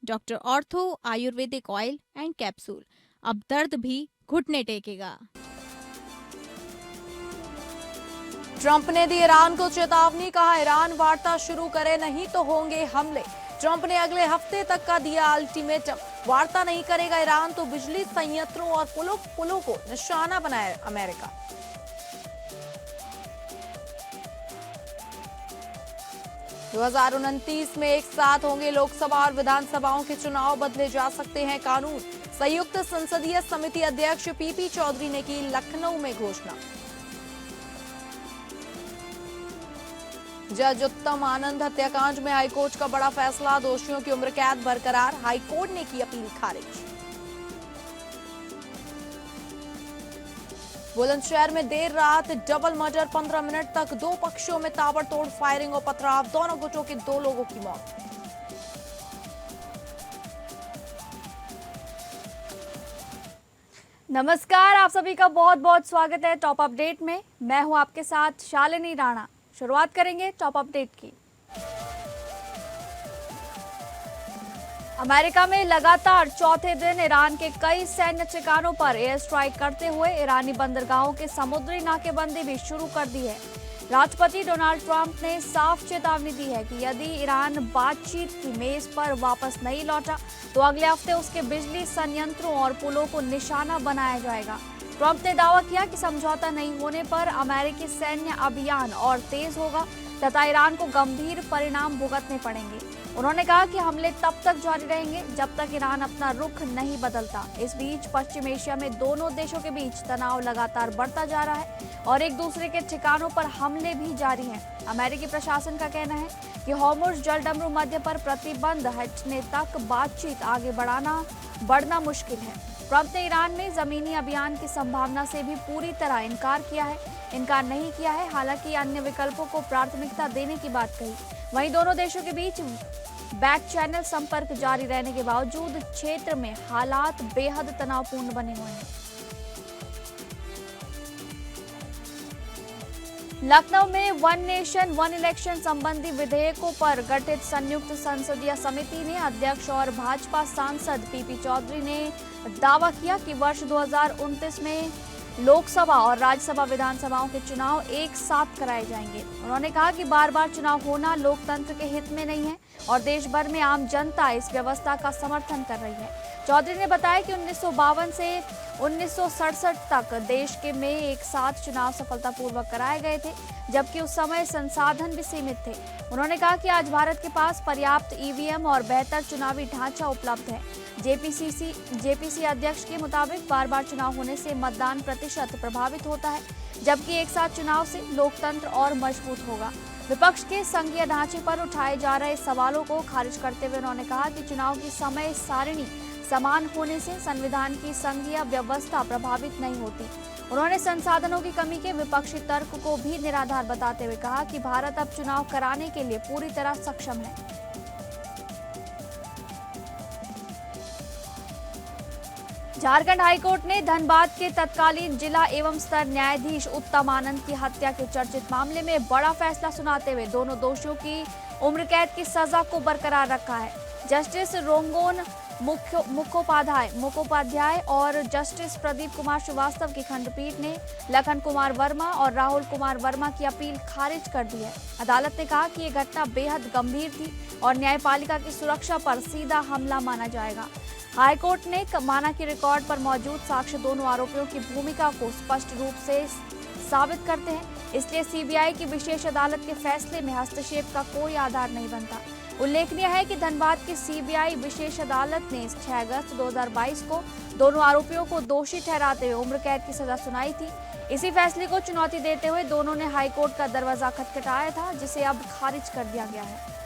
Doctor ortho Ayurvedic oil and capsule. अब दर्द भी घुटने टेकेगा। ट्रंप ने दी ईरान को चेतावनी, कहा ईरान वार्ता शुरू करे नहीं तो होंगे हमले। ट्रंप ने अगले हफ्ते तक का दिया अल्टीमेटम, वार्ता नहीं करेगा ईरान तो बिजली संयंत्रों और पुलों को निशाना बनाए अमेरिका। दो 2029 में एक साथ होंगे लोकसभा और विधानसभाओं के चुनाव, बदले जा सकते हैं कानून। संयुक्त संसदीय समिति अध्यक्ष पीपी चौधरी ने की लखनऊ में घोषणा। जज उत्तम आनंद हत्याकांड में हाईकोर्ट का बड़ा फैसला, दोषियों की उम्र कैद बरकरार, हाईकोर्ट ने की अपील खारिज। बुलंदशहर में देर रात डबल मर्डर, 15 मिनट तक दो पक्षों में ताबड़तोड़ फायरिंग और पथराव, दोनों गुटों के 2 लोगों की मौत। नमस्कार, आप सभी का बहुत बहुत स्वागत है टॉप अपडेट में। मैं हूं आपके साथ शालिनी राणा। शुरुआत करेंगे टॉप अपडेट की। अमेरिका में लगातार चौथे दिन ईरान के कई सैन्य ठिकानों पर एयर स्ट्राइक करते हुए ईरानी बंदरगाहों के समुद्री नाकेबंदी भी शुरू कर दी है। राष्ट्रपति डोनाल्ड ट्रंप ने साफ चेतावनी दी है कि यदि ईरान बातचीत की मेज पर वापस नहीं लौटा तो अगले हफ्ते उसके बिजली संयंत्रों और पुलों को निशाना बनाया जाएगा। ट्रंप ने दावा किया कि समझौता नहीं होने पर अमेरिकी सैन्य अभियान और तेज होगा तथा ईरान को गंभीर परिणाम भुगतने पड़ेंगे। उन्होंने कहा कि हमले तब तक जारी रहेंगे जब तक ईरान अपना रुख नहीं बदलता। इस बीच पश्चिम एशिया में दोनों देशों के बीच तनाव लगातार बढ़ता जा रहा है और एक दूसरे के ठिकानों पर हमले भी जारी हैं। अमेरिकी प्रशासन का कहना है कि हॉर्मुज़ जलडमरू मध्य पर प्रतिबंध हटने तक बातचीत आगे बढ़ना मुश्किल है। ट्रंप ने ईरान में जमीनी अभियान की संभावना से भी पूरी तरह इनकार नहीं किया है, हालांकि अन्य विकल्पों को प्राथमिकता देने की बात कही। वहीं दोनों देशों के बीच बैक चैनल संपर्क जारी रहने के बावजूद क्षेत्र में हालात बेहद तनावपूर्ण बने हुए हैं। लखनऊ में वन नेशन वन इलेक्शन संबंधी विधेयकों पर गठित संयुक्त संसदीय समिति ने अध्यक्ष और भाजपा सांसद पीपी चौधरी ने दावा किया कि वर्ष 2029 में लोकसभा और राज्यसभा विधानसभाओं के चुनाव एक साथ कराए जाएंगे। उन्होंने कहा कि बार बार चुनाव होना लोकतंत्र के हित में नहीं है और देश भर में आम जनता इस व्यवस्था का समर्थन कर रही है। चौधरी ने बताया कि 1952 से 1967 तक देश में एक साथ चुनाव सफलतापूर्वक कराए गए थे, जबकि उस समय संसाधन भी सीमित थे। उन्होंने कहा कि आज भारत के पास पर्याप्त ईवीएम और बेहतर चुनावी ढांचा उपलब्ध है। जेपीसी अध्यक्ष के मुताबिक बार बार चुनाव होने से मतदान प्रतिशत प्रभावित होता है, जबकि एक साथ चुनाव से लोकतंत्र और मजबूत होगा। विपक्ष के संघीय ढांचे पर उठाए जा रहे सवालों को खारिज करते हुए उन्होंने कहा कि चुनाव की समय सारिणी समान होने से संविधान की संघीय व्यवस्था प्रभावित नहीं होती। उन्होंने संसाधनों की कमी के विपक्षी तर्क को भी निराधार बताते हुए कहा कि भारत अब चुनाव कराने के लिए पूरी तरह सक्षम है। झारखंड हाईकोर्ट ने धनबाद के तत्कालीन जिला एवं स्तर न्यायाधीश उत्तम आनंद की हत्या के चर्चित मामले में बड़ा फैसला सुनाते हुए दोनों दोषियों की उम्र कैद की सजा को बरकरार रखा है। जस्टिस रोंगोन मुखोपाध्याय और जस्टिस प्रदीप कुमार श्रीवास्तव की खंडपीठ ने लखन कुमार वर्मा और राहुल कुमार वर्मा की अपील खारिज कर दी है। अदालत ने कहा कि यह घटना बेहद गंभीर थी और न्यायपालिका की सुरक्षा पर सीधा हमला माना जाएगा। हाईकोर्ट ने माना कि रिकॉर्ड पर मौजूद साक्ष्य दोनों आरोपियों की भूमिका को स्पष्ट रूप से साबित करते हैं, इसलिए सीबीआई की विशेष अदालत के फैसले में हस्तक्षेप का कोई आधार नहीं बनता। उल्लेखनीय है कि धनबाद की सीबीआई विशेष अदालत ने 6 अगस्त 2022 को दोनों आरोपियों को दोषी ठहराते हुए उम्र कैद की सजा सुनाई थी। इसी फैसले को चुनौती देते हुए दोनों ने हाईकोर्ट का दरवाजा खटखटाया था, जिसे अब खारिज कर दिया गया है।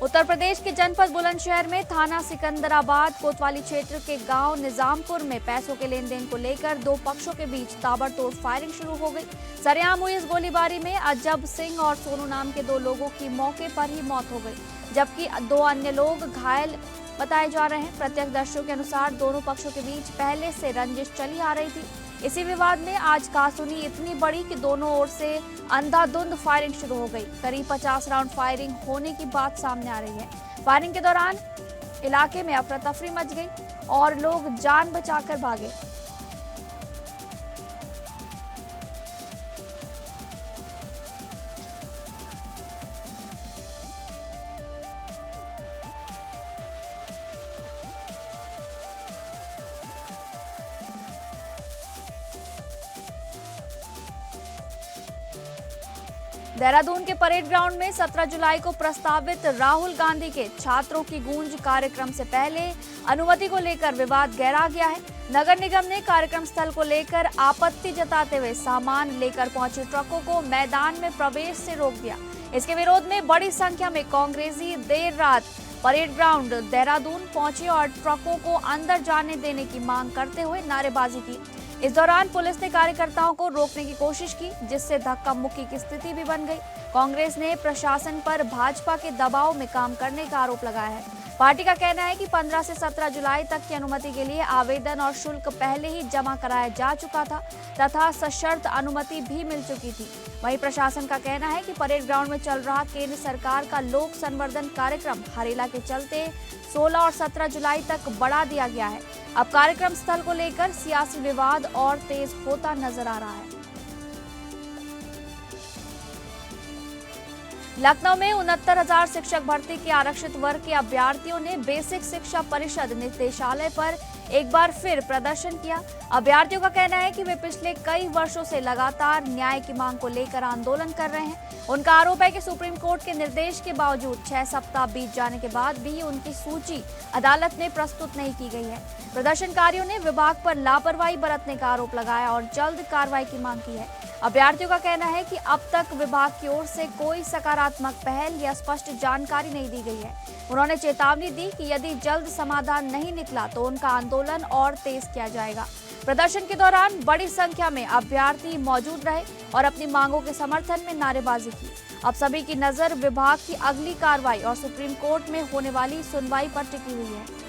उत्तर प्रदेश के जनपद बुलंदशहर में थाना सिकंदराबाद कोतवाली क्षेत्र के गांव निजामपुर में पैसों के लेन देन को लेकर दो पक्षों के बीच ताबड़तोड़ फायरिंग शुरू हो गई। सरेआम हुई इस गोलीबारी में अजब सिंह और सोनू नाम के 2 लोगों की मौके पर ही मौत हो गई, जबकि 2 अन्य लोग घायल बताए जा रहे हैं। प्रत्यक्षदर्शियों के अनुसार दोनों पक्षों के बीच पहले से रंजिश चली आ रही थी। इसी विवाद में आज कहासुनी इतनी बड़ी कि दोनों ओर से अंधाधुंध फायरिंग शुरू हो गई। करीब 50 राउंड फायरिंग होने की बात सामने आ रही है। फायरिंग के दौरान इलाके में अफरा तफरी मच गई और लोग जान बचाकर भागे। देहरादून के परेड ग्राउंड में 17 जुलाई को प्रस्तावित राहुल गांधी के छात्रों की गूंज कार्यक्रम से पहले अनुमति को लेकर विवाद गहरा गया है। नगर निगम ने कार्यक्रम स्थल को लेकर आपत्ति जताते हुए सामान लेकर पहुंचे ट्रकों को मैदान में प्रवेश से रोक दिया। इसके विरोध में बड़ी संख्या में कांग्रेसी देर रात परेड ग्राउंड देहरादून पहुंचे और ट्रकों को अंदर जाने देने की मांग करते हुए नारेबाजी की। इस दौरान पुलिस ने कार्यकर्ताओं को रोकने की कोशिश की, जिससे धक्का मुक्की की स्थिति भी बन गई। कांग्रेस ने प्रशासन पर भाजपा के दबाव में काम करने का आरोप लगाया है। पार्टी का कहना है कि 15 से 17 जुलाई तक की अनुमति के लिए आवेदन और शुल्क पहले ही जमा कराया जा चुका था तथा सशर्त अनुमति भी मिल चुकी थी। वहीं प्रशासन का कहना है कि परेड ग्राउंड में चल रहा केंद्र सरकार का लोक संवर्धन कार्यक्रम हरेला के चलते 16 और 17 जुलाई तक बढ़ा दिया गया है। अब कार्यक्रम स्थल को लेकर सियासी विवाद और तेज होता नजर आ रहा है। लखनऊ में 69,000 शिक्षक भर्ती के आरक्षित वर्ग के अभ्यर्थियों ने बेसिक शिक्षा परिषद निदेशालय पर एक बार फिर प्रदर्शन किया। अभ्यर्थियों का कहना है कि वे पिछले कई वर्षों से लगातार न्याय की मांग को लेकर आंदोलन कर रहे हैं। उनका आरोप है कि सुप्रीम कोर्ट के निर्देश के बावजूद 6 सप्ताह बीत जाने के बाद भी उनकी सूची अदालत में प्रस्तुत नहीं की गई है। प्रदर्शनकारियों ने विभाग पर लापरवाही बरतने का आरोप लगाया और जल्द कार्रवाई की मांग की है। अभ्यर्थियों का कहना है कि अब तक विभाग की ओर से कोई सकारात्मक पहल या स्पष्ट जानकारी नहीं दी गई है। उन्होंने चेतावनी दी कि यदि जल्द समाधान नहीं निकला तो उनका आंदोलन और तेज किया जाएगा। प्रदर्शन के दौरान बड़ी संख्या में अभ्यर्थी मौजूद रहे और अपनी मांगों के समर्थन में नारेबाजी की। अब सभी की नजर विभाग की अगली कार्रवाई और सुप्रीम कोर्ट में होने वाली सुनवाई पर टिकी हुई है।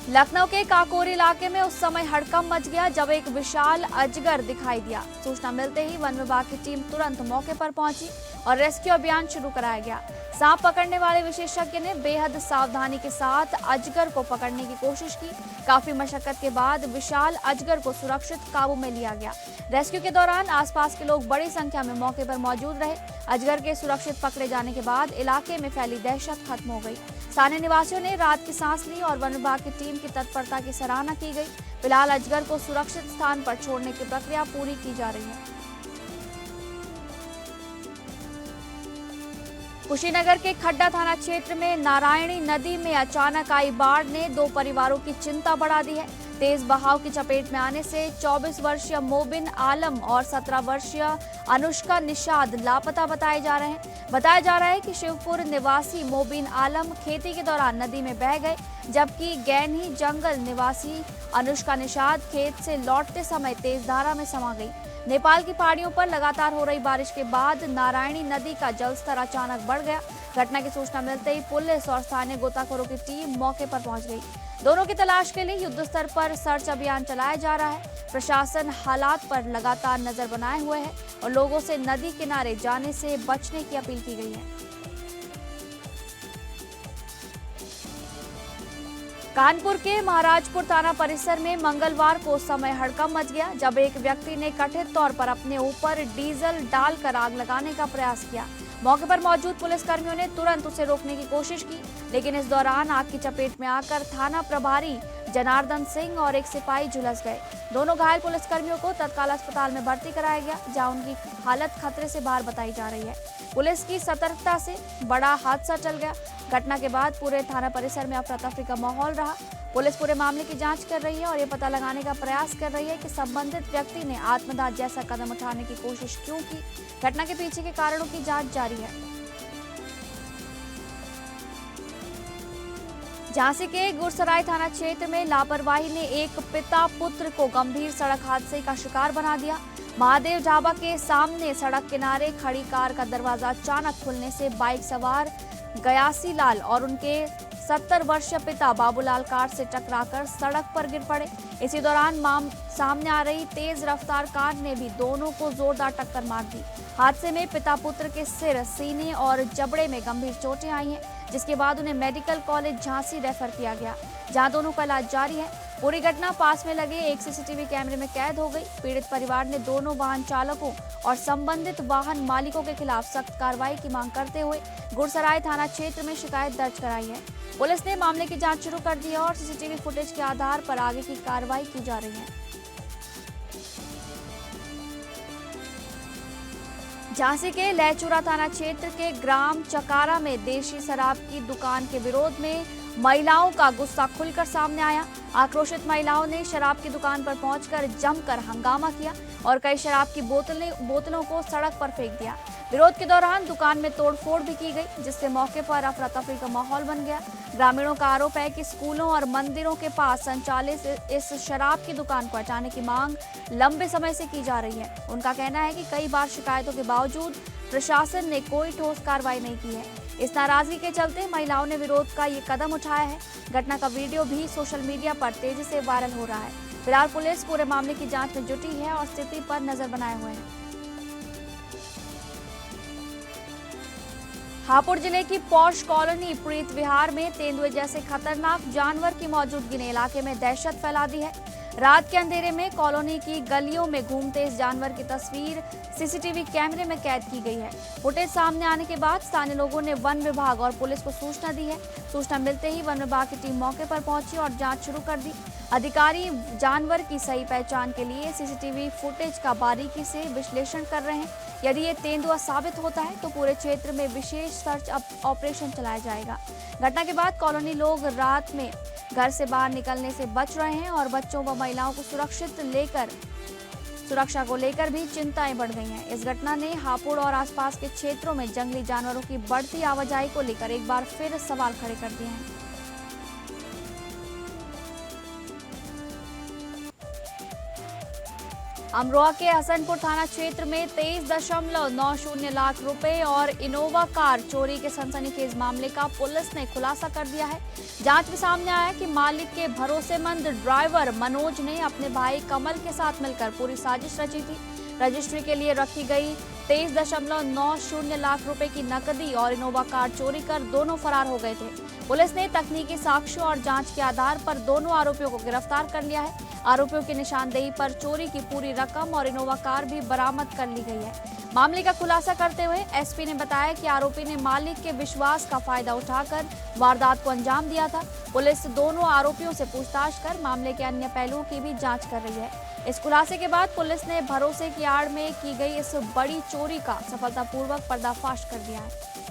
लखनऊ के काकोरी इलाके में उस समय हड़कंप मच गया जब एक विशाल अजगर दिखाई दिया। सूचना मिलते ही वन विभाग की टीम तुरंत मौके पर पहुंची और रेस्क्यू अभियान शुरू कराया गया। सांप पकड़ने वाले विशेषज्ञ ने बेहद सावधानी के साथ अजगर को पकड़ने की कोशिश की। काफी मशक्कत के बाद विशाल अजगर को सुरक्षित काबू में लिया गया। रेस्क्यू के दौरान आसपास के लोग बड़ी संख्या में मौके पर मौजूद रहे। अजगर के सुरक्षित पकड़े जाने के बाद इलाके में फैली दहशत खत्म हो गई। स्थानीय निवासियों ने रात की सांस ली और वन विभाग की टीम की तत्परता की सराहना की गई। फिलहाल अजगर को सुरक्षित स्थान पर छोड़ने की प्रक्रिया पूरी की जा रही है। कुशीनगर के खड्डा थाना क्षेत्र में नारायणी नदी में अचानक आई बाढ़ ने 2 परिवारों की चिंता बढ़ा दी है। तेज बहाव की चपेट में आने से 24 वर्षीय मोबिन आलम और 17 वर्षीय अनुष्का निषाद लापता बताए जा रहे हैं। बताया जा रहा है कि शिवपुर निवासी मोबिन आलम खेती के दौरान नदी में बह गए, जबकि गैनी जंगल निवासी अनुष्का निषाद खेत से लौटते समय तेज धारा में समा गई। नेपाल की पहाड़ियों पर लगातार हो रही बारिश के बाद नारायणी नदी का जलस्तर अचानक बढ़ गया। घटना की सूचना मिलते ही पुलिस और स्थानीय गोताखोरों की टीम मौके पर पहुंच गई। दोनों की तलाश के लिए युद्ध स्तर पर सर्च अभियान चलाया जा रहा है। प्रशासन हालात पर लगातार नजर बनाए हुए है और लोगों से नदी किनारे जाने से बचने की अपील की गई है। कानपुर के महाराजपुर थाना परिसर में मंगलवार को उस समय हड़कंप मच गया जब एक व्यक्ति ने कथित तौर पर अपने ऊपर डीजल डालकर आग लगाने का प्रयास किया। मौके पर मौजूद पुलिसकर्मियों ने तुरंत उसे रोकने की कोशिश की, लेकिन इस दौरान आग की चपेट में आकर थाना प्रभारी जनार्दन सिंह और एक सिपाही झुलस गए। दोनों घायल पुलिसकर्मियों को तत्काल अस्पताल में भर्ती कराया गया, जहां उनकी हालत खतरे से बाहर बताई जा रही है। पुलिस की सतर्कता से बड़ा हादसा टल गया। घटना के बाद पूरे थाना परिसर में अफरा तफरी का माहौल रहा। पुलिस पूरे मामले की जांच कर रही है और ये पता लगाने का प्रयास कर रही है कि संबंधित व्यक्ति ने आत्मदाह जैसा कदम उठाने की कोशिश क्यों की। घटना के पीछे के कारणों की जांच जारी है। झांसी के गुरसराय थाना क्षेत्र में लापरवाही ने एक पिता पुत्र को गंभीर सड़क हादसे का शिकार बना दिया। महादेव ढाबा के सामने सड़क किनारे खड़ी कार का दरवाजा अचानक खुलने से बाइक सवार गयासी लाल और उनके 70 वर्षीय पिता बाबूलाल कार से टकराकर सड़क पर गिर पड़े। इसी दौरान सामने आ रही तेज रफ्तार कार ने भी दोनों को जोरदार टक्कर मार दी। हादसे में पिता पुत्र के सिर, सीने और जबड़े में गंभीर चोटें आई हैं, जिसके बाद उन्हें मेडिकल कॉलेज झांसी रेफर किया गया, जहां दोनों का इलाज जारी है। पूरी घटना पास में लगे एक सीसीटीवी कैमरे में कैद हो गई। पीड़ित परिवार ने दोनों वाहन चालकों और संबंधित वाहन मालिकों के खिलाफ सख्त कार्रवाई की मांग करते हुए गुड़सराय थाना क्षेत्र में शिकायत दर्ज कराई है। पुलिस ने मामले की जांच शुरू कर दी है और सीसीटीवी फुटेज के आधार पर आगे की कार्रवाई की जा रही है। झांसी के लहचूरा थाना क्षेत्र के ग्राम चकारा में देशी शराब की दुकान के विरोध में महिलाओं का गुस्सा खुलकर सामने आया। आक्रोशित महिलाओं ने शराब की दुकान पर पहुंचकर जमकर हंगामा किया और कई शराब की बोतलों को सड़क पर फेंक दिया। विरोध के दौरान दुकान में तोड़फोड़ भी की गई, जिससे मौके पर अफरा तफरी का माहौल बन गया। ग्रामीणों का आरोप है कि स्कूलों और मंदिरों के पास संचालित इस शराब की दुकान को हटाने की मांग लंबे समय से की जा रही है। उनका कहना है कि कई बार शिकायतों के बावजूद प्रशासन ने कोई ठोस कार्रवाई नहीं की है। इस नाराजगी के चलते महिलाओं ने विरोध का ये कदम उठाया है। घटना का वीडियो भी सोशल मीडिया पर तेजी से वायरल हो रहा है। फिलहाल पुलिस पूरे मामले की जांच में जुटी है और स्थिति पर नजर बनाए हुए है। हापुड़ जिले की पौष कॉलोनी प्रीत विहार में तेंदुए जैसे खतरनाक जानवर की मौजूदगी ने इलाके में दहशत फैला दी है। रात के अंधेरे में कॉलोनी की गलियों में घूमते इस जानवर की तस्वीर सीसीटीवी कैमरे में कैद की गई है। फुटेज सामने आने के बाद स्थानीय लोगों ने वन विभाग और पुलिस को सूचना दी है। सूचना मिलते ही वन विभाग की टीम मौके पर पहुंची और जांच शुरू कर दी। अधिकारी जानवर की सही पहचान के लिए सीसीटीवी फुटेज का बारीकी से विश्लेषण कर रहे हैं। यदि ये तेंदुआ साबित होता है तो पूरे क्षेत्र में विशेष सर्च ऑपरेशन चलाया जाएगा। घटना के बाद कॉलोनी लोग रात में घर से बाहर निकलने से बच रहे हैं और बच्चों व महिलाओं को सुरक्षा को लेकर भी चिंताएं बढ़ गई हैं। इस घटना ने हापुड़ और आसपास के क्षेत्रों में जंगली जानवरों की बढ़ती आवाजाही को लेकर एक बार फिर सवाल खड़े कर दिए हैं। अमरोहा के हसनपुर थाना क्षेत्र में 23.90 लाख रुपए और इनोवा कार चोरी के सनसनीखेज मामले का पुलिस ने खुलासा कर दिया है। जांच में सामने आया कि मालिक के भरोसेमंद ड्राइवर मनोज ने अपने भाई कमल के साथ मिलकर पूरी साजिश रची थी। रजिस्ट्री के लिए रखी गई 23.90 लाख रुपए की नकदी और इनोवा कार चोरी कर दोनों फरार हो गए थे। पुलिस ने तकनीकी साक्ष्यों और जांच के आधार पर दोनों आरोपियों को गिरफ्तार कर लिया है। आरोपियों की निशानदेही पर चोरी की पूरी रकम और इनोवा कार भी बरामद कर ली गई है। मामले का खुलासा करते हुए एसपी ने बताया कि आरोपी ने मालिक के विश्वास का फायदा उठाकर वारदात को अंजाम दिया था। पुलिस दोनों आरोपियों से पूछताछ कर मामले के अन्य पहलुओं की भी जांच कर रही है। इस खुलासे के बाद पुलिस ने भरोसे की आड़ में की गई इस बड़ी चोरी का सफलतापूर्वक पर्दाफाश कर दिया है।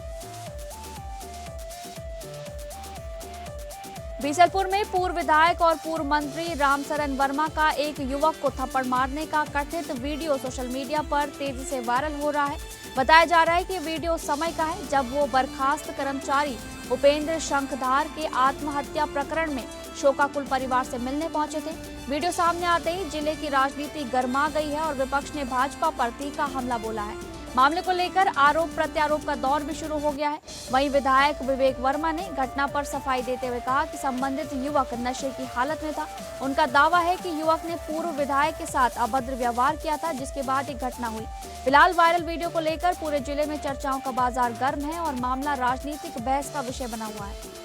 बीसलपुर में पूर्व विधायक और पूर्व मंत्री रामशरण वर्मा का एक युवक को थप्पड़ मारने का कथित वीडियो सोशल मीडिया पर तेजी से वायरल हो रहा है। बताया जा रहा है कि वीडियो समय का है जब वो बर्खास्त कर्मचारी उपेंद्र शंखधार के आत्महत्या प्रकरण में शोकाकुल परिवार से मिलने पहुंचे थे। वीडियो सामने आते ही जिले की राजनीति गर्मा गई है और विपक्ष ने भाजपा पर तीखा हमला बोला है। मामले को लेकर आरोप प्रत्यारोप का दौर भी शुरू हो गया है। वहीं विधायक विवेक वर्मा ने घटना पर सफाई देते हुए कहा कि संबंधित युवक नशे की हालत में था। उनका दावा है कि युवक ने पूर्व विधायक के साथ अभद्र व्यवहार किया था, जिसके बाद एक घटना हुई। फिलहाल वायरल वीडियो को लेकर पूरे जिले में चर्चाओं का बाजार गर्म है और मामला राजनीतिक बहस का विषय बना हुआ है।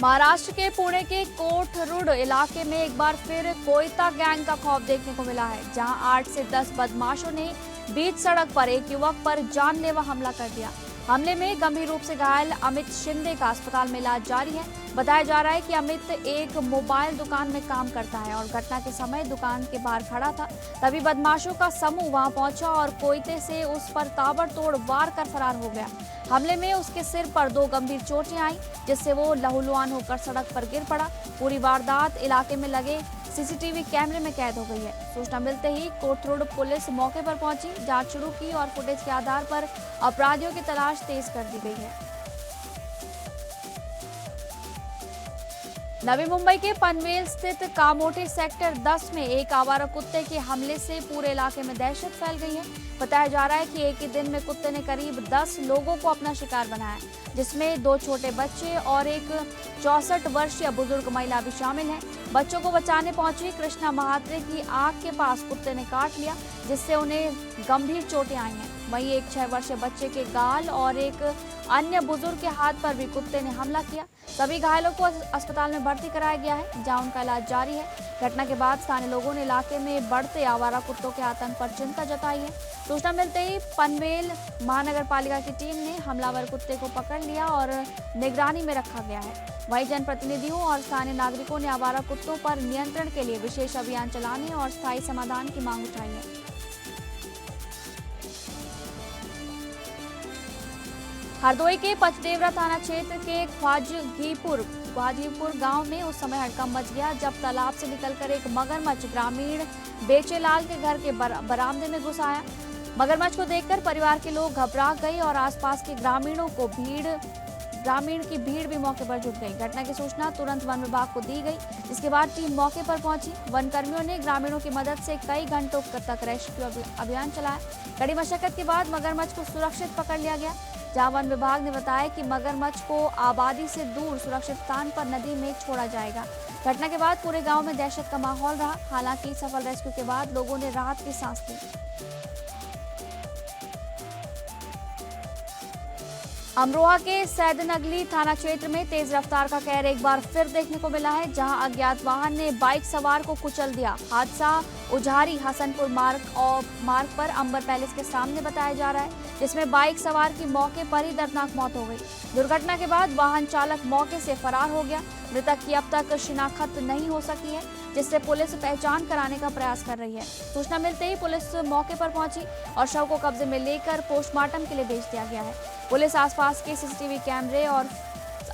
महाराष्ट्र के पुणे के कोठरुड इलाके में एक बार फिर कोयता गैंग का खौफ देखने को मिला है, जहां 8 से 10 बदमाशों ने बीच सड़क पर एक युवक पर जानलेवा हमला कर दिया। हमले में गंभीर रूप से घायल अमित शिंदे का अस्पताल में इलाज जारी है। बताया जा रहा है कि अमित एक मोबाइल दुकान में काम करता है और घटना के समय दुकान के बाहर खड़ा था। तभी बदमाशों का समूह वहां पहुंचा और कोयते से उस पर ताबड़तोड़ वार कर फरार हो गया। हमले में उसके सिर पर 2 गंभीर चोटें आई, जिससे वो लहूलुहान होकर सड़क पर गिर पड़ा। पूरी वारदात इलाके में लगे सीसीटीवी कैमरे में कैद हो गई है। सूचना मिलते ही कोथरूड पुलिस मौके पर पहुंची, जांच शुरू की और फुटेज के आधार पर अपराधियों की तलाश तेज कर दी गई है। नवी मुंबई के पनवेल स्थित कामोठे सेक्टर 10 में एक आवारा कुत्ते के हमले से पूरे इलाके में दहशत फैल गई है। बताया जा रहा है कि एक ही दिन में कुत्ते ने करीब 10 लोगों को अपना शिकार बनाया, जिसमें 2 छोटे बच्चे और एक 64 वर्षीय बुजुर्ग महिला भी शामिल है। बच्चों को बचाने पहुंची कृष्णा महात्रे की आंख के पास कुत्ते ने काट लिया, जिससे उन्हें गंभीर चोटें आई हैं। वहीं एक 6 वर्षीय बच्चे के गाल और एक अन्य बुजुर्ग के हाथ पर भी कुत्ते ने हमला किया। सभी घायलों को अस्पताल में भर्ती कराया गया है, जहां उनका इलाज जारी है। घटना के बाद स्थानीय लोगों ने इलाके में बढ़ते आवारा कुत्तों के आतंक पर चिंता जताई है। सूचना मिलते ही पनवेल महानगर पालिका की टीम ने हमलावर कुत्ते को पकड़ लिया और निगरानी में रखा गया है। वहीं जनप्रतिनिधियों और स्थानीय नागरिकों ने आवारा कुत्तों पर नियंत्रण के लिए विशेष अभियान चलाने और स्थायी समाधान की मांग उठाई है। हरदोई के पचदेवरा थाना क्षेत्र के ख्वाजगीपुर गांव में उस समय हड़कंप मच गया जब तालाब से निकलकर एक मगरमच्छ ग्रामीण बेचेलाल के घर के बरामदे में घुस आया। मगरमच्छ को देखकर परिवार के लोग घबरा गए और आसपास के ग्रामीण की भीड़ भी मौके पर जुट गई। घटना की सूचना तुरंत वन विभाग को दी गई, जिसके बाद टीम मौके पर पहुंची। वन कर्मियों ने ग्रामीणों की मदद से कई घंटों तक रेस्क्यू अभियान चलाया। कड़ी मशक्कत के बाद मगरमच्छ को सुरक्षित पकड़ लिया गया, जहां वन विभाग ने बताया कि मगरमच्छ को आबादी से दूर सुरक्षित स्थान पर नदी में छोड़ा जाएगा। घटना के बाद पूरे गांव में दहशत का माहौल रहा। हालांकि सफल रेस्क्यू के बाद लोगों ने राहत की सांस ली। अमरोहा के सैदनगली थाना क्षेत्र में तेज रफ्तार का कहर एक बार फिर देखने को मिला है, जहां अज्ञात वाहन ने बाइक सवार को कुचल दिया। हादसा उजारी हसनपुर मार्ग पर अंबर पैलेस के सामने बताया जा रहा है, जिसमें बाइक सवार की मौके पर ही दर्दनाक मौत हो गई। दुर्घटना के बाद वाहन चालक मौके से फरार हो गया। मृतक की अब तक शिनाख्त नहीं हो सकी है, जिससे पुलिस पहचान कराने का प्रयास कर रही है। सूचना मिलते ही पुलिस मौके पर पहुंची और शव को कब्जे में लेकर पोस्टमार्टम के लिए भेज दिया गया है। पुलिस आसपास के सीसीटीवी कैमरे और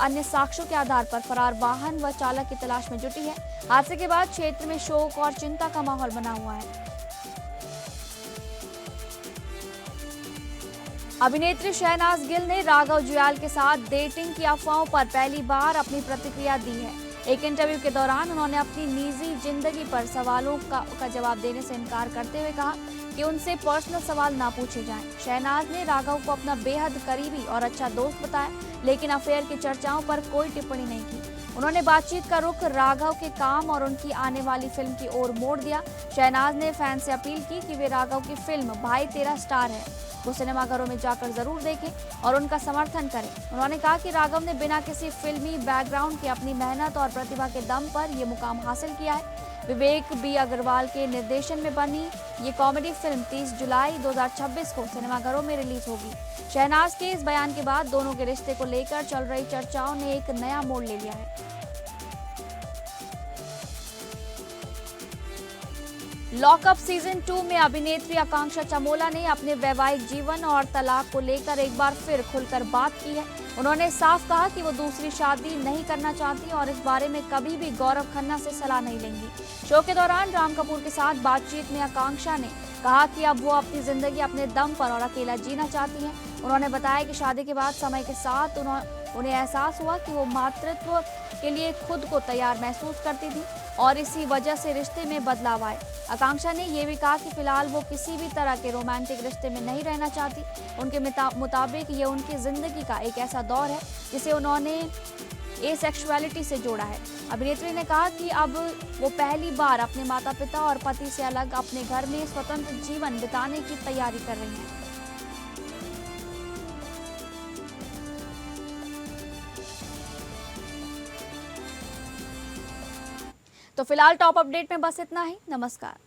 अन्य साक्ष्यों के आधार पर फरार वाहन व चालक की तलाश में जुटी है। हादसे के बाद क्षेत्र में शोक और चिंता का माहौल बना हुआ है। अभिनेत्री शहनाज गिल ने राघव जुयाल के साथ डेटिंग की अफवाहों पर पहली बार अपनी प्रतिक्रिया दी है। एक इंटरव्यू के दौरान उन्होंने अपनी निजी जिंदगी पर सवालों का जवाब देने से इनकार करते हुए कहा कि उनसे पर्सनल सवाल ना पूछे जाएं। शहनाज ने राघव को अपना बेहद करीबी और अच्छा दोस्त बताया, लेकिन अफेयर की चर्चाओं पर कोई टिप्पणी नहीं की। उन्होंने बातचीत का रुख राघव के काम और उनकी आने वाली फिल्म की ओर मोड़ दिया। शहनाज ने फैंस से अपील की कि वे राघव की फिल्म भाई तेरा स्टार है वो सिनेमाघरों में जाकर जरूर देखें और उनका समर्थन करें। उन्होंने कहा कि राघव ने बिना किसी फिल्मी बैकग्राउंड के अपनी मेहनत और प्रतिभा के दम पर ये मुकाम हासिल किया है। विवेक बी अग्रवाल के निर्देशन में बनी ये कॉमेडी फिल्म 30 जुलाई 2026 को सिनेमाघरों में रिलीज होगी। शहनाज के इस बयान के बाद दोनों के रिश्ते को लेकर चल रही चर्चाओं ने एक नया मोड़ ले लिया है। लॉकअप सीजन 2 में अभिनेत्री आकांक्षा चमोला ने अपने वैवाहिक जीवन और तलाक को लेकर एक बार फिर खुलकर बात की है। उन्होंने साफ कहा कि वो दूसरी शादी नहीं करना चाहती और इस बारे में कभी भी गौरव खन्ना से सलाह नहीं लेंगी। शो के दौरान राम कपूर के साथ बातचीत में आकांक्षा ने कहा कि अब वो अपनी जिंदगी अपने दम पर और अकेला जीना चाहती हैं। उन्होंने बताया कि शादी के बाद समय के साथ उन्हें एहसास हुआ कि वो मातृत्व के लिए खुद को तैयार महसूस करती थी और इसी वजह से रिश्ते में बदलाव आए। आकांक्षा ने यह भी कहा कि फिलहाल वो किसी भी तरह के रोमांटिक रिश्ते में नहीं रहना चाहती। उनके मुताबिक ये उनकी जिंदगी का एक ऐसा दौर है जिसे उन्होंने एसेक्सुअलिटी से जोड़ा है। अभिनेत्री ने कहा कि अब वो पहली बार अपने माता पिता और पति से अलग अपने घर में स्वतंत्र जीवन बिताने की तैयारी कर रही हैं। तो फिलहाल टॉप अपडेट में बस इतना ही। नमस्कार।